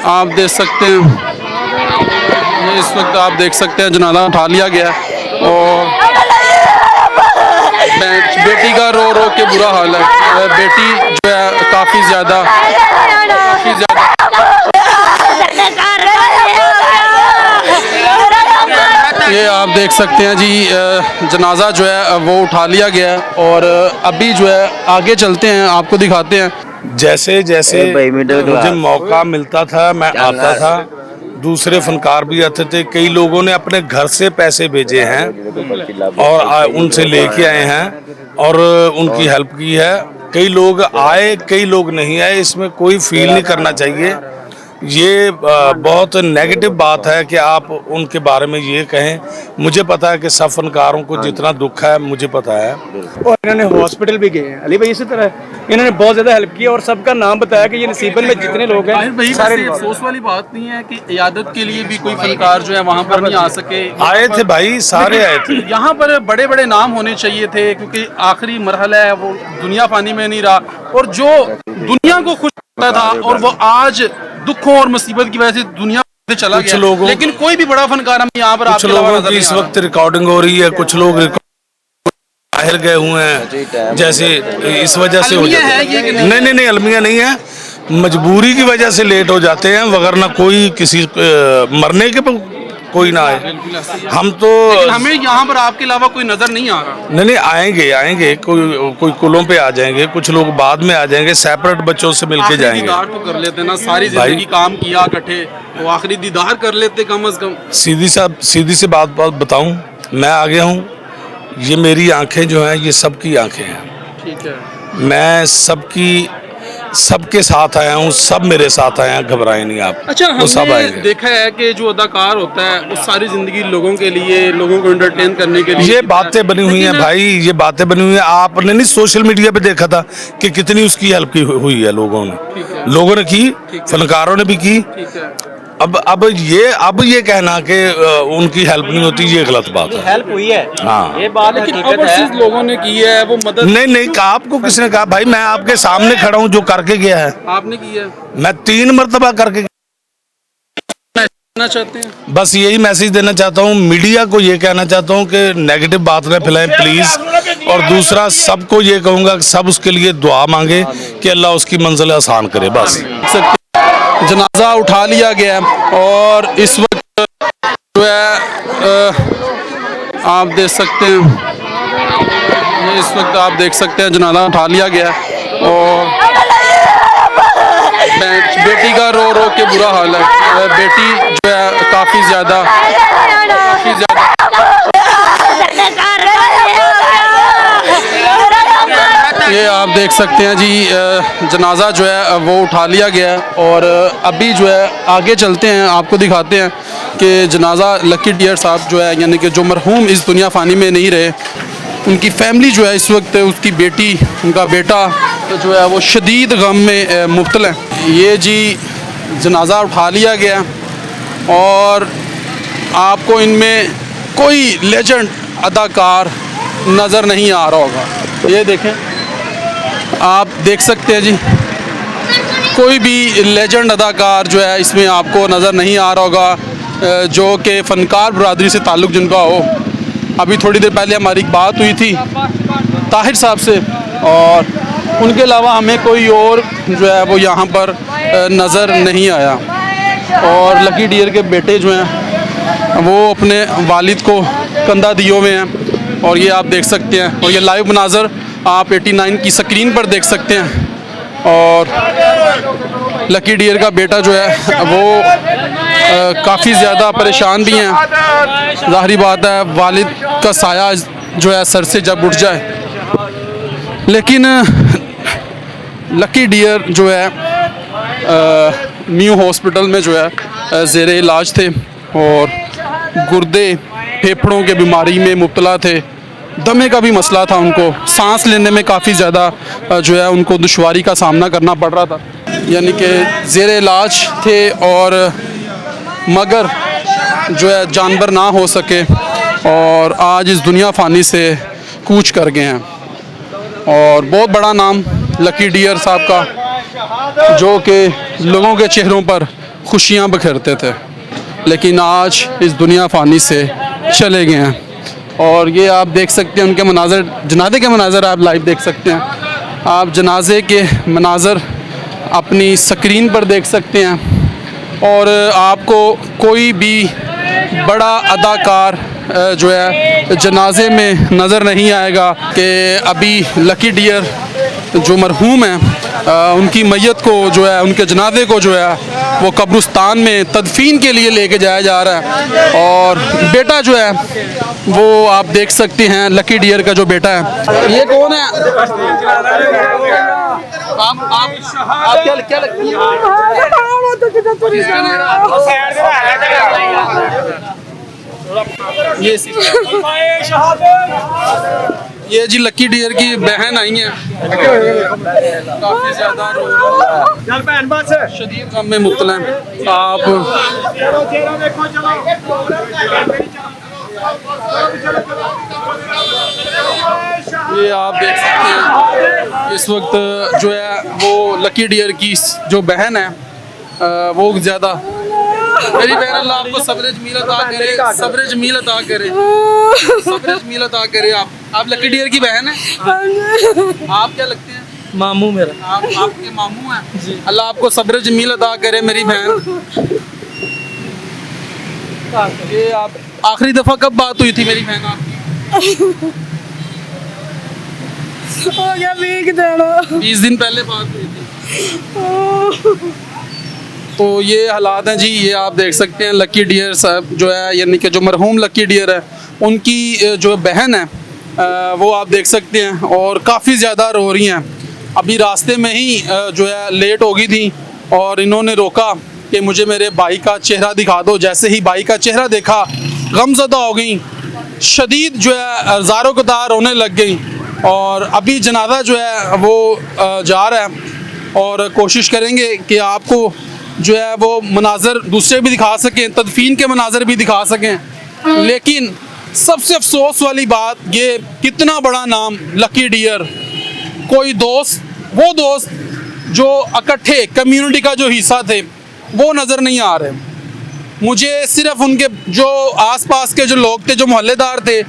आप देख सकते हैं, ये इस वक्त आप देख सकते हैं जनाजा उठा लिया गया है और बेटी का रो रो के बुरा हाल है। बेटी जो है काफ़ी ज़्यादा ये आप देख सकते हैं जी, जनाजा जो है वो उठा लिया गया है और अभी जो है आगे चलते हैं, आपको दिखाते हैं। जैसे जैसे मुझे मौका मिलता था मैं आता था, दूसरे फनकार भी आते थे। कई लोगों ने अपने घर से पैसे भेजे हैं और उनसे लेके आए हैं और उनकी हेल्प की है। कई लोग आए, कई लोग नहीं आए, इसमें कोई फील नहीं करना चाहिए। ये बहुत नेगेटिव बात है कि आप उनके बारे में ये कहें। मुझे पता है कि सब फनकारों को जितना दुख है मुझे पता है। और इन्होंने हॉस्पिटल भी गए हैं अली भाई, इसी तरह इन्होंने बहुत ज़्यादा हेल्प की और सबका नाम बताया कि ये नसीबन में जितने लोग हैं सारे अफसोस वाली बात नहीं है कि इयादत के लिए भी कोई फनकार जो है वहाँ पर नहीं आ सके। आए थे भाई, सारे आए थे। यहाँ पर बड़े बड़े नाम होने चाहिए थे क्योंकि आखिरी मरहला है, वो दुनिया फानी में नहीं रहा और जो दुनिया को खुश करता था और वो आज दुखों और मुसीबत की वजह से दुनिया से चला गया। लोगों, लेकिन कोई भी बड़ा फनकार हम यहाँ पर कुछ लोगों की इस वक्त रिकॉर्डिंग हो रही है, कुछ लोग बाहर गए हुए हैं, जैसे इस वजह से हो जाता है। नहीं, अलमिया नहीं है, मजबूरी की वजह से लेट हो जाते हैं, वगरना कोई किसी मरने के कोई ना आए। हम तो हमें यहाँ पर आपके अलावा कोई नजर नहीं आ रहा। नहीं, आएंगे कोई कुलों पे आ जाएंगे, कुछ लोग बाद में आ जाएंगे, सेपरेट बच्चों से मिलके जाएंगे। दीदार तो कर लेते ना, सारी जिंदगी काम किया इकट्ठे, वो आखिरी दीदार कर लेते कम से कम। सीधी सी बात बताऊं, मैं आ गया हूँ। ये मेरी आंखें जो हैं ये सबकी आंखें हैं। ठीक है, मैं सबके साथ आया हूँ, सब मेरे साथ आए हैं, घबराए नहीं आप। अच्छा, हमने देखा है कि जो अदाकार होता है वो सारी जिंदगी लोगों के लिए, लोगों को एंटरटेन करने के लिए ये बातें बनी हुई हैं भाई, ये बातें बनी हुई हैं। आपने नहीं सोशल मीडिया पे देखा था कि कितनी उसकी हेल्प की हुई है लोगों ने की, फनकारों ने भी की। अब ये कहना कि उनकी हेल्प नहीं होती, ये गलत बात है। हेल्प हुई है, हाँ, ये बात है। लोगों ने की है वो मदद। नहीं, आपको किसने कहा भाई? मैं आपके सामने खड़ा हूँ, जो करके गया है आपने की है। मैं 3 मरतबा करके चाहते हैं। बस यही मैसेज देना चाहता हूँ, मीडिया को ये कहना चाहता हूँ कि नेगेटिव बात न फैलाएं प्लीज। और दूसरा, सबको ये कहूँगा कि सब उसके लिए दुआ मांगे कि अल्लाह उसकी मंजिल आसान करे। बस जनाजा उठा लिया गया और इस वक्त जो है आप देख सकते हैं, ये इस वक्त आप देख सकते हैं जनाजा उठा लिया गया और बेटी का रो रो के बुरा हाल है। बेटी जो है काफ़ी ज़्यादा ये आप देख सकते हैं जी, जनाजा जो है वो उठा लिया गया है और अभी जो है आगे चलते हैं, आपको दिखाते हैं कि जनाजा लकी डियर साहब जो है, यानी कि जो मरहूम इस दुनिया फ़ानी में नहीं रहे, उनकी फैमिली जो है इस वक्त उसकी बेटी, उनका बेटा जो है वो शदीद गम में मुब्तला है। ये जी जनाजा उठा लिया गया और आपको इनमें कोई लेजेंड अदाकार नज़र नहीं आ रहा होगा। ये देखें, आप देख सकते हैं जी, कोई भी लेजेंड अदाकार जो है इसमें आपको नज़र नहीं आ रहा होगा जो कि फ़नकार बरादरी से ताल्लुक़ जिनका हो। अभी थोड़ी देर पहले हमारी बात हुई थी ताहिर साहब से और उनके अलावा हमें कोई और जो है वो यहाँ पर नज़र नहीं आया। और लकी डियर के बेटे जो हैं वो अपने वालिद को कंधा दिए हुए हैं और ये आप देख सकते हैं और ये लाइव मनाज़र आप 89 की स्क्रीन पर देख सकते हैं। और लकी डियर का बेटा जो है वो काफ़ी ज़्यादा परेशान भी हैं। ज़ाहिरी बात है, वालिद का साया जो है सर से जब उठ जाए, लेकिन लकी डियर जो है न्यू हॉस्पिटल में जो है ज़ेर इलाज थे और गुर्दे फेफड़ों के बीमारी में मुब्तला थे। दमे का भी मसला था, उनको सांस लेने में काफ़ी ज़्यादा जो है उनको दुश्वारी का सामना करना पड़ रहा था, यानी कि ज़ेर इलाज थे और मगर जो है जानवर ना हो सके और आज इस दुनिया फ़ानी से कूच कर गए हैं। और बहुत बड़ा नाम लकी डियर साहब का, जो कि लोगों के चेहरों पर खुशियाँ बखेरते थे, लेकिन आज इस दुनिया फ़ानी से चले गए हैं। और ये आप देख सकते हैं उनके मनाज़र, जनाजे के मनाज़र आप लाइव देख सकते हैं। आप जनाजे के मनाज़र अपनी स्क्रीन पर देख सकते हैं और आपको कोई भी बड़ा अदाकार जो है जनाजे में नज़र नहीं आएगा कि अभी लकी डियर जो मरहूम हैं उनकी मैयत को जो है, उनके जनाजे को जो है वो कब्रिस्तान में तदफीन के लिए लेके जाया जा रहा है। और बेटा जो है वो आप देख सकते हैं लकी डियर का जो बेटा है। ये कौन है? आप क्या लगती है? ये जी लकी डियर की बहन आई है, काफी ज्यादा शदीद गम में मुब्तला है। आप ये आप देख सकते हैं इस वक्त जो है वो लकी डियर की जो बहन है वो ज़्यादा, मेरी बहन अल्लाह आपको सब्र जमील अता करे, सब्र जमील अता करे, सब्र जमील अता करे। आप लकी डियर की बहन है? आप क्या लगते हैं? मामू मेरा। आप आपके मामू हैं? अल्लाह आपको सब्र जमील अता करे मेरी बहन। ये आप आखिरी दफ़ा कब बात हुई थी मेरी बहन आपकी? हो गया 20 दिन पहले बात हुई थी। तो ये हालात हैं जी, ये आप देख सकते हैं लकी डियर साहब जो है, यानी कि जो मरहूम लकी डियर है उनकी जो बहन है वो आप देख सकते हैं और काफ़ी ज़्यादा रो रही हैं। अभी रास्ते में ही जो है लेट हो गई थी और इन्होंने रोका कि मुझे मेरे भाई का चेहरा दिखा दो। जैसे ही भाई का चेहरा देखा गमज़दा हो गई, शदीद जो है ज़ारो कतार रोने लग गई। और अभी जनाजा जो है वो जा रहा है और कोशिश करेंगे कि आपको जो है वो मनाज़र दूसरे भी दिखा सकें, तदफीन के मनाज़र भी दिखा सकें। लेकिन सबसे अफसोस वाली बात ये, कितना बड़ा नाम लकी डियर, कोई दोस्त, वो दोस्त जो इकट्ठे कम्युनिटी का जो हिस्सा थे वो नज़र नहीं आ रहे। मुझे सिर्फ उनके जो आसपास के जो लोग थे, जो मोहल्लेदार थे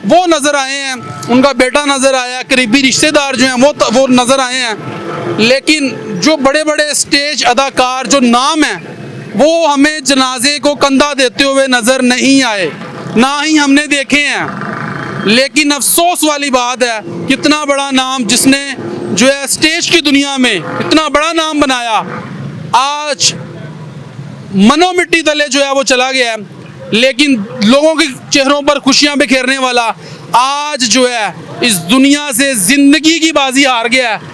वो नज़र आए हैं, उनका बेटा नज़र आया, करीबी रिश्तेदार जो हैं वो नज़र आए हैं। लेकिन जो बड़े बड़े स्टेज अदाकार जो नाम हैं वो हमें जनाजे को कंधा देते हुए नज़र नहीं आए, ना ही हमने देखे हैं। लेकिन अफसोस वाली बात है, कितना बड़ा नाम जिसने जो है स्टेज की दुनिया में इतना बड़ा नाम बनाया, आज मनो मिट्टी तले जो है वो चला गया है। लेकिन लोगों के चेहरों पर खुशियां बिखेरने वाला आज जो है इस दुनिया से ज़िंदगी की बाजी हार गया है।